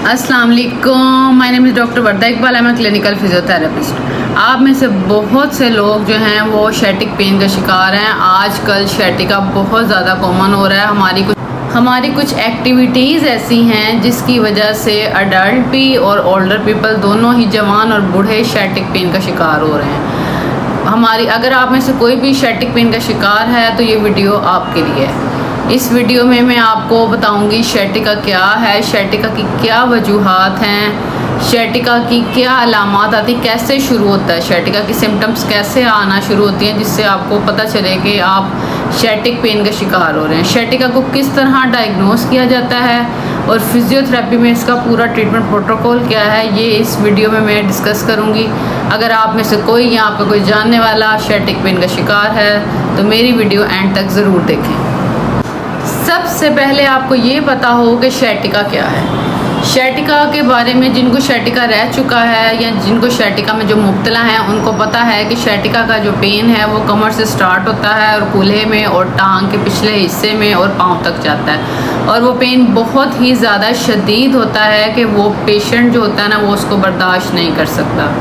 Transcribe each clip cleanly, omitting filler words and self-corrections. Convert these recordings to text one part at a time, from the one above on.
अस्सलाम वालेकुम, my name is doctor Warda Iqbal, I am clinical physiotherapist. आप में से बहुत से लोग जो हैं वो शैटिक पेन का शिकार हैं। आजकल शैटिका बहुत ज़्यादा कॉमन हो रहा है। हमारी कुछ एक्टिविटीज़ ऐसी हैं जिसकी वजह से अडल्ट भी और ओल्डर पीपल दोनों ही, जवान और बूढ़े, शैटिक पेन का शिकार हो रहे हैं। अगर आप में से कोई भी शैटिक पेन का शिकार है तो ये वीडियो आपके लिए है। इस वीडियो में मैं आपको बताऊंगी शैटिका क्या है, शैटिका की क्या वजूहात हैं, शैटिका की क्या अलामात आती, कैसे शुरू होता है, शैटिका की सिम्टम्स कैसे आना शुरू होती हैं, जिससे आपको पता चले कि आप शैटिक पेन का शिकार हो रहे हैं। शैटिका को किस तरह डायग्नोस किया जाता है और फिजियोथेरेपी में इसका पूरा ट्रीटमेंट प्रोटोकॉल क्या है, ये इस वीडियो में मैं डिस्कस करूँगी। अगर आप में से कोई या आपका कोई जानने वाला शैटिक पेन का शिकार है तो मेरी वीडियो एंड तक ज़रूर देखें। सबसे पहले आपको ये पता हो कि शैटिका क्या है। शैटिका के बारे में जिनको शैटिका रह चुका है या जिनको शैटिका में जो मुब्तला हैं उनको पता है कि शैटिका का जो पेन है वो कमर से स्टार्ट होता है और कूल्हे में और टांग के पिछले हिस्से में और पाँव तक जाता है, और वो पेन बहुत ही ज़्यादा शदीद होता है कि वो पेशेंट जो होता है ना वो उसको बर्दाश्त नहीं कर सकता।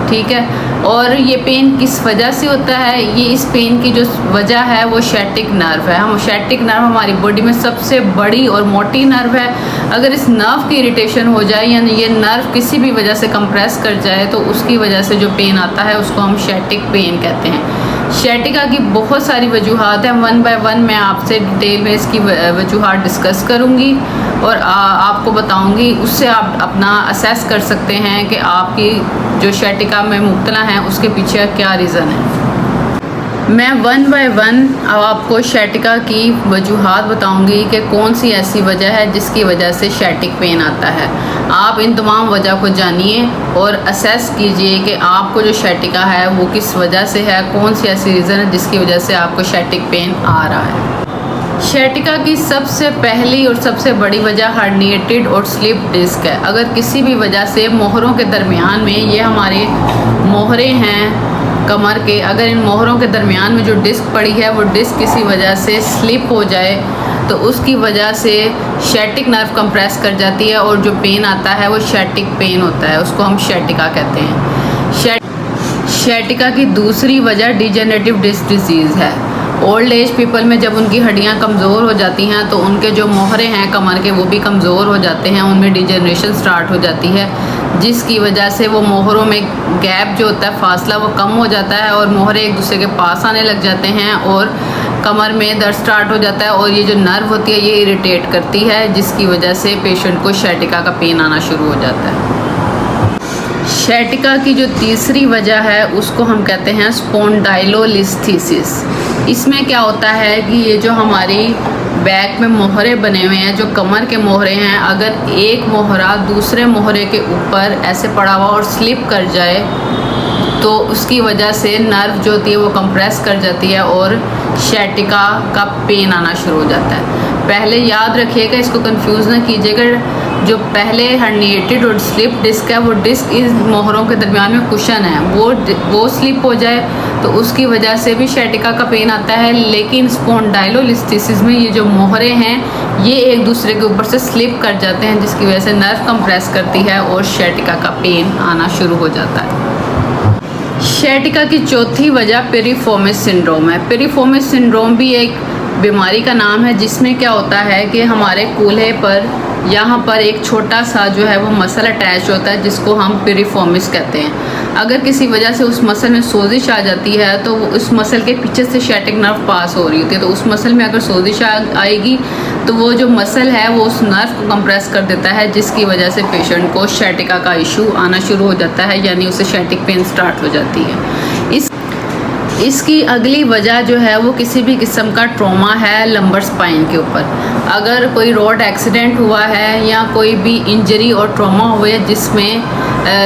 ठीक है, और ये पेन किस वजह से होता है, ये इस पेन की जो वजह है वो शैटिक नर्व है। शैटिक नर्व हमारी बॉडी में सबसे बड़ी और मोटी नर्व है। अगर इस नर्व की इरिटेशन हो जाए यानी ये नर्व किसी भी वजह से कंप्रेस कर जाए तो उसकी वजह से जो पेन आता है उसको हम शैटिक पेन कहते हैं। शैटिका की बहुत सारी वजूहात हैं, वन बाय वन मैं आपसे डिटेल में इसकी वजूहात डिस्कस करूँगी और आपको बताऊँगी। उससे आप अपना असेस कर सकते हैं कि आपकी जो शैटिका में मुब्तला हैं उसके पीछे क्या रीज़न है। मैं वन बाय वन आपको शैटिका की वजूहात बताऊंगी कि कौन सी ऐसी वजह है जिसकी वजह से शैटिक पेन आता है। आप इन तमाम वजह को जानिए और असेस कीजिए कि आपको जो शैटिका है वो किस वजह से है, कौन सी ऐसी रीज़न है जिसकी वजह से आपको शैटिक पेन आ रहा है। शैटिका की सबसे पहली और सबसे बड़ी वजह हर्निएटेड और स्लिप डिस्क है। अगर किसी भी वजह से मोहरों के दरमियान में, ये हमारे मोहरे हैं कमर के, अगर इन मोहरों के दरमियान में जो डिस्क पड़ी है वो डिस्क किसी वजह से स्लिप हो जाए तो उसकी वजह से शैटिक नर्व कंप्रेस कर जाती है और जो पेन आता है वो शैटिक पेन होता है, उसको हम शैटिका कहते हैं। शैटिका की दूसरी वजह डिजेनरेटिव डिस्क डिजीज़ है। ओल्ड एज पीपल में जब उनकी हड्डियां कमज़ोर हो जाती हैं तो उनके जो मोहरे हैं कमर के वो भी कमज़ोर हो जाते हैं, उनमें डिजेनरेशन स्टार्ट हो जाती है, जिसकी वजह से वो मोहरों में गैप जो होता है, फासला, वो कम हो जाता है और मोहरे एक दूसरे के पास आने लग जाते हैं और कमर में दर्द स्टार्ट हो जाता है और ये जो नर्व होती है ये इरिटेट करती है, जिसकी वजह से पेशेंट को शैटिका का पेन आना शुरू हो जाता है। शैटिका की जो तीसरी वजह है उसको हम कहते हैं स्पॉन्डाइलोलिस्थेसिस। इसमें क्या होता है कि ये जो हमारी बैक में मोहरे बने हुए हैं, जो कमर के मोहरे हैं, अगर एक मोहरा दूसरे मोहरे के ऊपर ऐसे पड़ा हुआ और स्लिप कर जाए तो उसकी वजह से नर्व जो होती है वो कंप्रेस कर जाती है और शैटिका का पेन आना शुरू हो जाता है। पहले याद रखिएगा, इसको कंफ्यूज ना कीजिएगा, जो पहले हर्निएटेड और स्लिप डिस्क है वो डिस्क इस मोहरों के दरमियान में कुशन है, वो स्लिप हो जाए तो उसकी वजह से भी शैटिका का पेन आता है। लेकिन स्पॉन्डाइलोलिस्थेसिस में ये जो मोहरे हैं ये एक दूसरे के ऊपर से स्लिप कर जाते हैं, जिसकी वजह से नर्व कंप्रेस करती है और शैटिका का पेन आना शुरू हो जाता है। शैटिका की चौथी वजह पेरिफॉर्मिस सिंड्रोम है। पेरिफॉर्मिस सिंड्रोम भी एक बीमारी का नाम है, जिसमें क्या होता है कि हमारे कूल्हे पर यहाँ पर एक छोटा सा जो है वो मसल अटैच होता है जिसको हम पेरिफॉर्मिस कहते हैं। अगर किसी वजह से उस मसल में सोजिश आ जाती है तो उस मसल के पीछे से शैटिक नर्व पास हो रही होती है, तो उस मसल में अगर सोजिश आएगी तो वो जो मसल है वो उस नर्व को कंप्रेस कर देता है, जिसकी वजह से पेशेंट को शैटिका का इशू आना शुरू हो जाता है, यानी उसे शैटिक पेन स्टार्ट हो जाती है। इसकी अगली वजह जो है वो किसी भी किस्म का ट्रॉमा है लंबर स्पाइन के ऊपर। अगर कोई रोड एक्सीडेंट हुआ है या कोई भी इंजरी और ट्रॉमा हुआ है जिसमें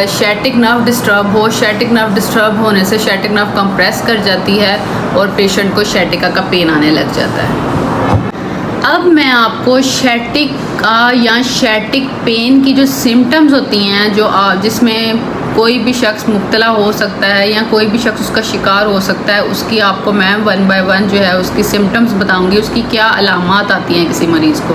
शैटिक नर्व डिस्टर्ब हो, शैटिक नर्व डिस्टर्ब होने से शैटिक नर्व कंप्रेस कर जाती है और पेशेंट को शैटिका का पेन आने लग जाता है। अब मैं आपको शैटिका या शैटिक पेन की जो सिम्टम्स होती हैं, जो जिसमें कोई भी शख्स मुब्तला हो सकता है या कोई भी शख्स उसका शिकार हो सकता है, उसकी आपको मैं वन बाय वन जो है उसकी सिम्टम्स बताऊंगी, उसकी क्या अलामात आती हैं किसी मरीज़ को।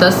10